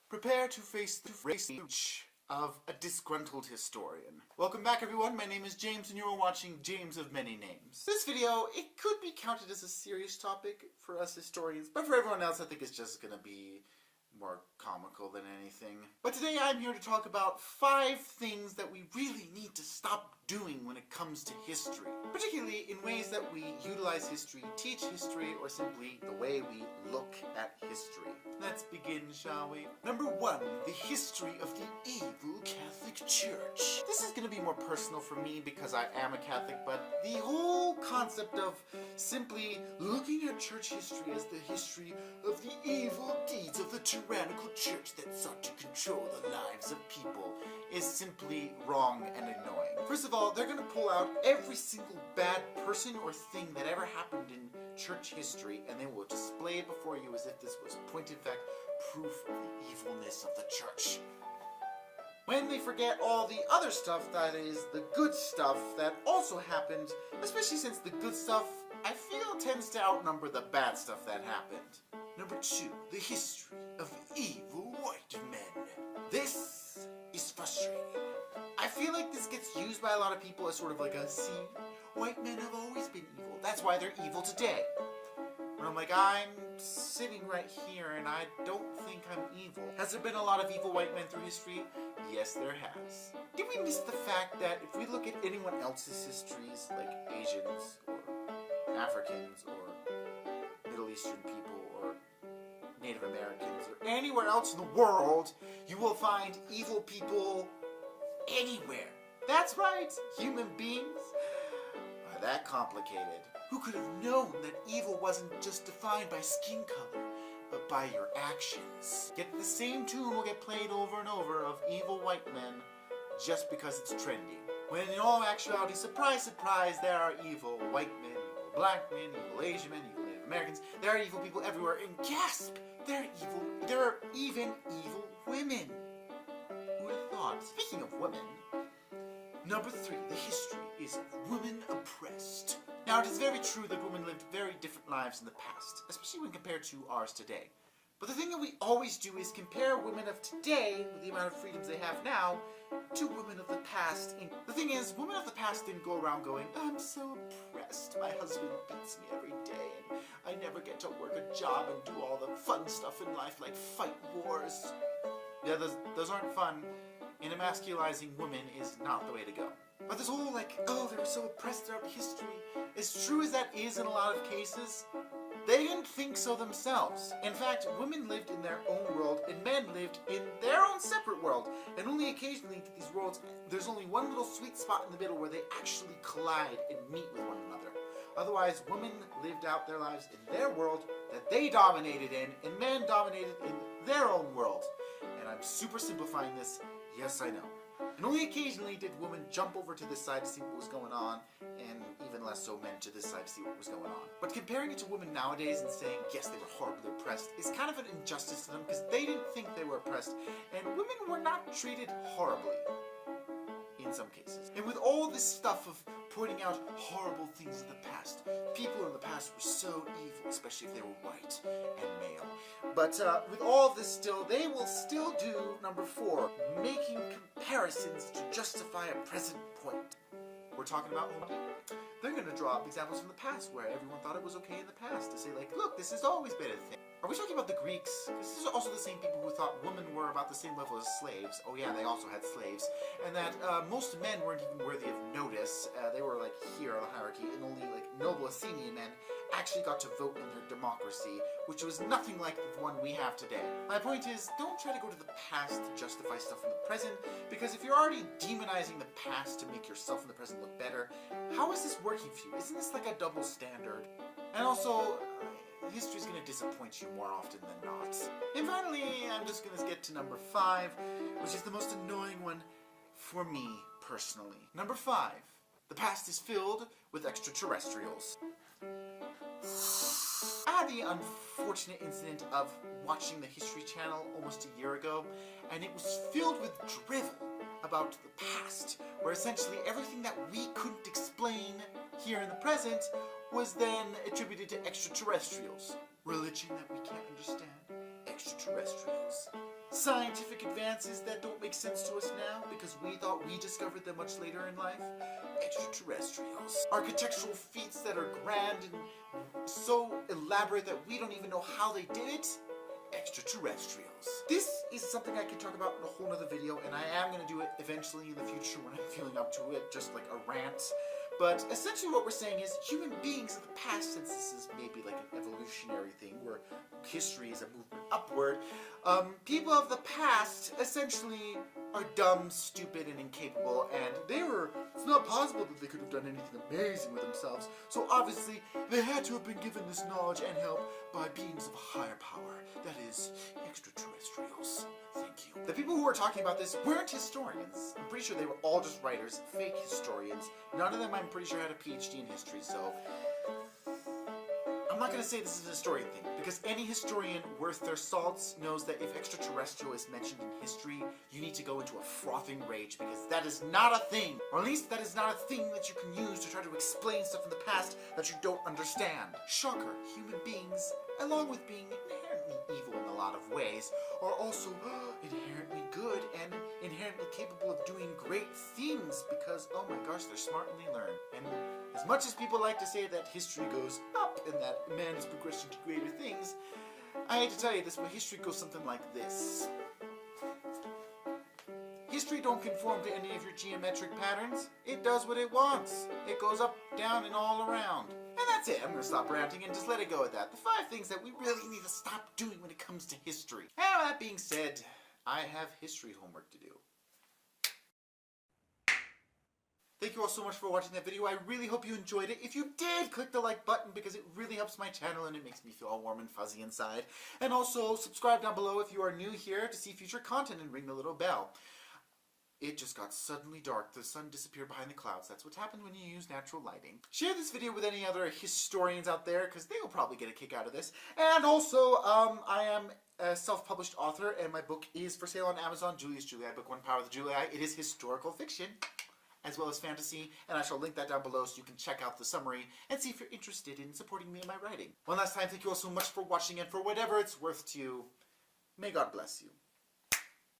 Prepare to face the rage of a disgruntled historian. Welcome back, everyone. My name is James and you're watching James of Many Names. This video, it could be counted as a serious topic for us historians, but for everyone else I think it's just gonna be more comical than anything. But today I'm here to talk about 5 things that we really need to stop doing when it comes to history. Particularly in ways that we utilize history, teach history, or simply the way we look at history. Let's begin, shall we? Number 1, the history of the evil Catholic Church. This is going to be more personal for me because I am a Catholic, but the whole concept of simply looking at church history as the history of the evil deeds of the tyrannical church that sought to control the lives of people is simply wrong and annoying. First of all, they're going to pull out every single bad person or thing that ever happened in church history, and they will display it before you as if this was point in fact proof of the evilness of the church. When they forget all the other stuff, that is, the good stuff that also happened, especially since the good stuff, I feel, tends to outnumber the bad stuff that happened. Number 2, the history of evil white men. This is frustrating. I feel like this gets used by a lot of people as sort of like a, see, white men have always been evil. That's why they're evil today. When I'm like, I'm sitting right here and I don't think I'm evil. Has there been a lot of evil white men through history? Yes, there has. Did we miss the fact that if we look at anyone else's histories, like Asians or Africans or Middle Eastern people or Native Americans or anywhere else in the world, you will find evil people anywhere. That's right, human beings are that complicated. Who could have known that evil wasn't just defined by skin color, but by your actions? Yet the same tune will get played over and over of evil white men just because it's trendy. When in all actuality, surprise, surprise, there are evil white men, evil black men, evil Asian men, evil Native Americans. There are evil people everywhere, and gasp! There are even evil women. Who would have thought? Speaking of women, number 3, the history is of women oppressed. Now, it is very true that women lived very different lives in the past, especially when compared to ours today. But the thing that we always do is compare women of today, with the amount of freedoms they have now, to women of the past. The thing is, women of the past didn't go around going, I'm so oppressed, my husband beats me every day, and I never get to work a job and do all the fun stuff in life like fight wars. Yeah, those aren't fun, and emasculizing women is not the way to go. But this whole like, oh, they were so oppressed throughout history, as true as that is in a lot of cases, they didn't think so themselves. In fact, women lived in their own world and men lived in their own separate world. And only occasionally did these worlds, there's only one little sweet spot in the middle where they actually collide and meet with one another. Otherwise, women lived out their lives in their world that they dominated in, and men dominated in their own world. And I'm super simplifying this, yes I know. And only occasionally did women jump over to this side to see what was going on, and even less so men to this side to see what was going on. But comparing it to women nowadays and saying, yes, they were horribly oppressed, is kind of an injustice to them because they didn't think they were oppressed, and women were not treated horribly in some cases. And with all this stuff of pointing out horrible things in the past, people in the past were so evil, especially if they were white and male. But with all of this still, they will still do number 4, making comparisons to justify a present point. We're talking about homophobia. They're going to draw up examples from the past where everyone thought it was okay in the past to say like, look, this has always been a thing. Are we talking about the Greeks? This is also the same people who thought women were about the same level as slaves. Oh yeah, they also had slaves. And that most men weren't even worthy of notice. They were like here on the hierarchy, and only like noble Athenian men actually got to vote in their democracy, which was nothing like the one we have today. My point is, don't try to go to the past to justify stuff in the present, because if you're already demonizing the past to make yourself in the present look better, how is this working for you? Isn't this like a double standard? And also, history's going to disappoint you more often than not. And finally, I'm just going to get to number 5, which is the most annoying one for me personally. Number 5, the past is filled with extraterrestrials. I had the unfortunate incident of watching the History Channel almost a year ago, and it was filled with drivel about the past, where essentially everything that we couldn't explain here in the present was then attributed to extraterrestrials. Religion that we can't understand, extraterrestrials. scientific advances that don't make sense to us now because we thought we discovered them much later in life, extraterrestrials. Architectural feats that are grand and so elaborate that we don't even know how they did it, extraterrestrials. This is something I can talk about in a whole nother video, and I am going to do it eventually in the future when I'm feeling up to it, just like a rant. But essentially what we're saying is human beings of the past, since this is maybe like an evolutionary thing where history is a movement upward, people of the past essentially are dumb, stupid, and incapable, and it's not possible that they could have done anything amazing with themselves, so obviously they had to have been given this knowledge and help by beings of a higher power, that is, extraterrestrials. Thank you. The people who were talking about this weren't historians. I'm pretty sure they were all just writers, fake historians. None of them, I'm pretty sure, had a PhD in history, so I'm not going to say this is a historian thing, because any historian worth their salts knows that if extraterrestrial is mentioned in history, you need to go into a frothing rage, because that is not a thing. Or at least that is not a thing that you can use to try to explain stuff in the past that you don't understand. Shocker, human beings, along with being inherently evil in a lot of ways, are also inherently good and inherently capable of doing great things because, oh my gosh, they're smart and they learn. And as much as people like to say that history goes up and that man's progression to greater things, I hate to tell you this, but history goes something like this. History don't conform to any of your geometric patterns. It does what it wants. It goes up, down, and all around. And that's it. I'm going to stop ranting and just let it go at that. The 5 things that we really need to stop doing when it comes to history. And that being said, I have history homework to do. Thank you all so much for watching that video. I really hope you enjoyed it. If you did, click the like button because it really helps my channel and it makes me feel all warm and fuzzy inside. And also subscribe down below if you are new here to see future content and ring the little bell. It just got suddenly dark. The sun disappeared behind the clouds. That's what happened when you use natural lighting. Share this video with any other historians out there because they'll probably get a kick out of this. And also, I am a self-published author and my book is for sale on Amazon, Julius Julii, book 1, Power of the Julii. It is historical fiction as well as fantasy, and I shall link that down below so you can check out the summary and see if you're interested in supporting me in my writing. One last time, thank you all so much for watching, and for whatever it's worth to you, may God bless you.